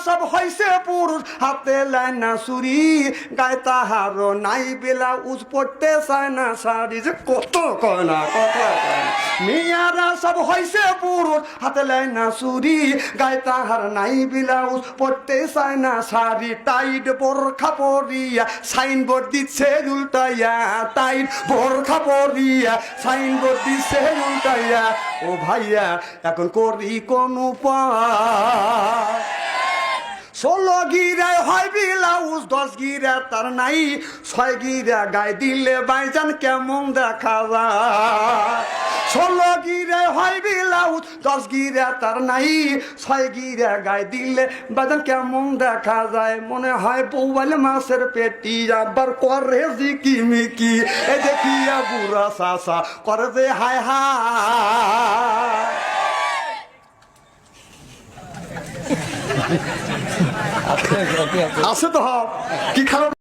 সব হইছে পুরুষ হাতে লাইনা চুরি গায়ে তাহারও নাই ব্লাউজ পড়তে চায় না শাড়ি যে কত কয় না কত কয় না মেয়ারা সব হইছে পুরুষ হাতে লাইনা চুরি গায়ে তাহার নাই ব্লাউজ পড়তে চায় না শাড়ি টাইট বোরখা পরিয়া সাইনবোর্ড দিচ্ছে উল্টাইয়া টাইট বোরখা পরিয়া সাইনবোর্ড দিচ্ছে উল্টাইয়া ও ভাইয়া এখন করি কোন উপায় 16 গিরায় হয় ব্লাউজ 10 গিরা তার নাই 6 গিরা গায়ে দিলে বাইজান কেমন দেখা যায় 16 গিরায় হয় ব্লাউজ 10 গিরা তার নাই 6 গিরা গায়ে দিলে বাইজান কেমন দেখা যায় মনে হয় বৌবাল মাছের পেটি আবার করে জিকিমিকি এ দেখিয়া বুড়া চাচা করে যে হায় হায় আছে তো কি খারাপ